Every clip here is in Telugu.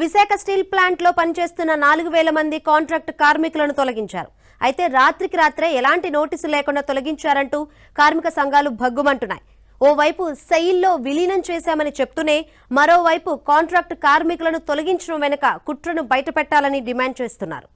విశాఖ స్టీల్ ప్లాంట్ లో పనిచేస్తున్న 4000 మంది కాంట్రాక్ట్ కార్మికులను తొలగించారు. అయితే రాత్రికి రాత్రే ఎలాంటి నోటీసు లేకుండా తొలగించారంటూ కార్మిక సంఘాలు భగ్గుమంటున్నాయి. ఓవైపు సెయిల్లో విలీనం చేశామని చెప్తూనే మరోవైపు కాంట్రాక్ట్ కార్మికులను తొలగించడం వెనుక కుట్రను బయటపెట్టాలని డిమాండ్ చేస్తున్నారు.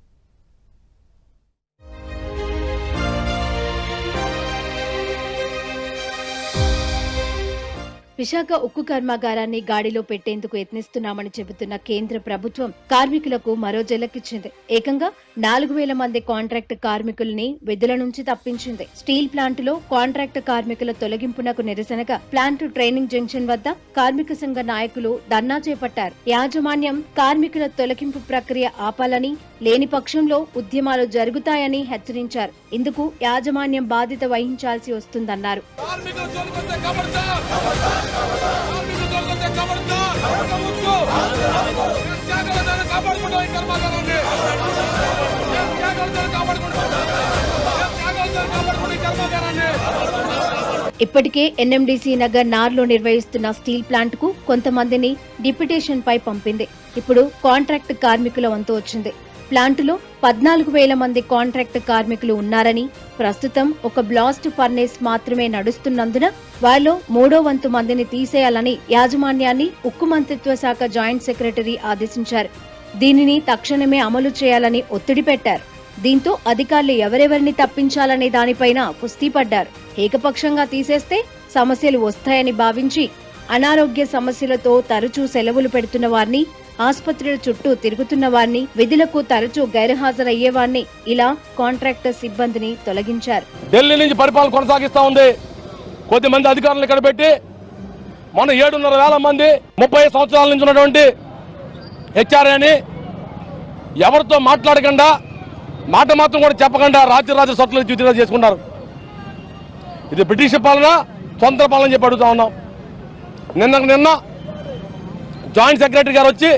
విశాఖ ఉక్కు కర్మాగారాన్ని గాడిలో పెట్టేందుకు యత్నిస్తున్నామని చెబుతున్న కేంద్ర ప్రభుత్వం కార్మికులకు మరో జలకిచ్చింది. ఏకంగా 4000 మంది కాంట్రాక్ట్ కార్మికుల్ని విధుల నుంచి తప్పించింది. స్టీల్ ప్లాంట్ లో కాంట్రాక్ట్ కార్మికుల తొలగింపునకు నిరసనగా ప్లాంట్ ట్రైనింగ్ జంక్షన్ వద్ద కార్మిక సంఘ నాయకులు ధర్నా చేపట్టారు. యాజమాన్యం కార్మికుల తొలగింపు ప్రక్రియ ఆపాలని, లేని పక్షంలో ఉద్యమాలు జరుగుతాయని హెచ్చరించారు. ఇందుకు యాజమాన్యం బాధ్యత వహించాల్సి వస్తుందన్నారు. ఇప్పటికే ఎన్ఎండిసి నగర్ నార్లో నిర్వహిస్తున్న స్టీల్ ప్లాంట్ కు కొంతమందిని డిప్యుటేషన్ పై పంపింది. ఇప్పుడు కాంట్రాక్ట్ కార్మికుల వంతు వచ్చింది. ప్లాంటులో 14,000 మంది కాంట్రాక్ట్ కార్మికులు ఉన్నారని, ప్రస్తుతం ఒక బ్లాస్ట్ ఫర్నేస్ మాత్రమే నడుస్తున్నందున వారిలో 3వ వంతు మందిని తీసేయాలని యాజమాన్యాన్ని ఉక్కు మంత్రిత్వ శాఖ జాయింట్ సెక్రటరీ ఆదేశించారు. దీనిని తక్షణమే అమలు చేయాలని ఒత్తిడి పెట్టారు. దీంతో అధికారులు ఎవరెవరిని తప్పించాలనే దానిపైన కుస్తీ పడ్డారు. ఏకపక్షంగా తీసేస్తే సమస్యలు వస్తాయని భావించి అనారోగ్య సమస్యలతో తరచూ సెలవులు పెడుతున్న వారిని, ఆసుపత్రుల చుట్టూ తిరుగుతున్న వారిని, విధులకు తరచూ గైర్హాజరయ్యే వారిని, ఇలా కాంట్రాక్టర్ సిబ్బందిని తొలగించారు. ఢిల్లీ నుంచి పరిపాలన కొనసాగిస్తా ఉంది. కొద్దిమంది అధికారులు ఇక్కడ పెట్టి మన 7,500 మంది 30 సంవత్సరాల నుంచి ఉన్నటువంటి హెచ్ఆర్ఏని ఎవరితో మాట్లాడకుండా, మాట మాత్రం కూడా చెప్పకుండా రాజ్య సొత్తులు విత్డ్రా చేసుకున్నారు. ఇది బ్రిటిష్ పాలన, స్వంత పాలన చెప్పి అడుగుతా ఉన్నాం. నిన్న జాయింట్ సెక్రటరీ గారు వచ్చి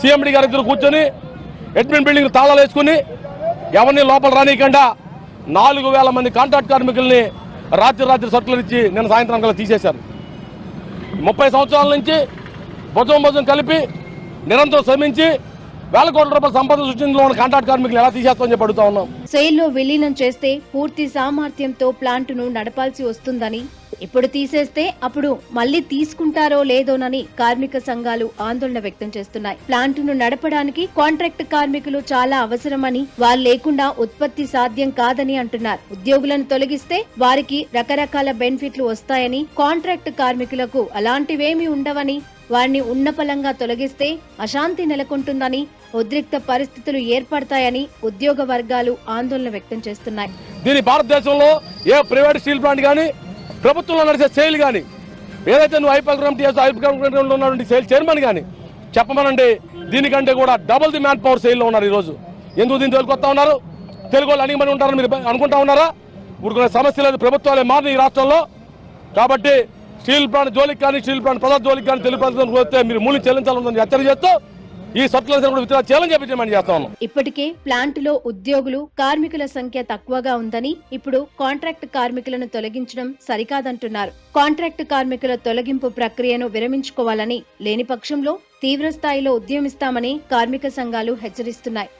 సీఎండీ గారి ఇద్దరు కూర్చొని అడ్మిన్ బిల్డింగ్ తాళాలు వేసుకుని ఎవరిని లోపల రానియకుండా 4,000 మంది కాంట్రాక్ట్ కార్మికుల్ని రాత్రి సర్కులర్ ఇచ్చి నిన్న సాయంత్రం కల్లా తీసేశారు. 30 సంవత్సరాల నుంచి భుజం కలిపి నిరంతరం శ్రమించి వేల కోట్ల రూపాయల సంపద సృష్టించడంలో ఉన్న కాంట్రాక్ట్ కార్మికులు ఎలా తీసేస్తామని చెప్పి అడుగుతా ఉన్నాం. సెయిల్లో విలీనం చేస్తే పూర్తి సామర్థ్యంతో ప్లాంటును నడపాల్సి వస్తుందని, ఇప్పుడు తీసేస్తే అప్పుడు మళ్లీ తీసుకుంటారో లేదోనని కార్మిక సంఘాలు ఆందోళన వ్యక్తం చేస్తున్నాయి. ప్లాంటును నడపడానికి కాంట్రాక్ట్ కార్మికులు చాలా అవసరమని, వారు లేకుండా ఉత్పత్తి సాధ్యం కాదని అంటున్నారు. ఉద్యోగులను తొలగిస్తే వారికి రకరకాల బెనిఫిట్లు వస్తాయని, కాంట్రాక్ట్ కార్మికులకు అలాంటివేమీ ఉండవని, వారిని ఉన్నపలంగా తొలగిస్తే అశాంతి నెలకొంటుందని, ఉద్రిక్త పరిస్థితులు ఏర్పడతాయని ఉద్యోగ వర్గాలు ఆందోళన వ్యక్తం చేస్తున్నాయి. దీని భారతదేశంలో ఏ ప్రైవేట్ స్టీల్ ప్లాంట్ కానీ, ప్రభుత్వంలో నడిచే సేల్ కానీ, ఏదైతే నువ్వు ఐపీఎల్ ఉన్నటువంటి సేల్ చైర్మన్ కానీ చెప్పమనండి, దీనికంటే కూడా డబుల్ ది మ్యాన్ పవర్ సేల్లో ఉన్నారు ఈరోజు. ఎందుకు దీన్ని తోలుకొస్తా ఉన్నారు? తెలుగు వాళ్ళు అణిగిమని ఉంటారని మీరు అనుకుంటా ఉన్నారా? ఇప్పుడు సమస్య లేదు, ప్రభుత్వాలే మారిన ఈ రాష్ట్రంలో. కాబట్టి స్టీల్ ప్లాంట్ జోలికి కానీ, స్టీల్ ప్లాంట్ ప్రజల జోలికి కానీ తెలుగు ప్రజలకు వస్తే మీరు మూల్యం చెల్లించాలని హెచ్చరిక చేస్తూ ఈ సర్కులర్ విత్డ్రా చేయాలని చెప్పి డిమాండ్ చేస్తా ఉన్నాం. ఇప్పటికే ప్లాంట్ లో ఉద్యోగులు, కార్మికుల సంఖ్య తక్కువగా ఉందని, ఇప్పుడు కాంట్రాక్ట్ కార్మికులను తొలగించడం సరికాదంటున్నారు. కాంట్రాక్ట్ కార్మికుల తొలగింపు ప్రక్రియను విరమించుకోవాలని, లేని పక్షంలో తీవ్ర స్థాయిలో ఉద్యమిస్తామని కార్మిక సంఘాలు హెచ్చరిస్తున్నాయి.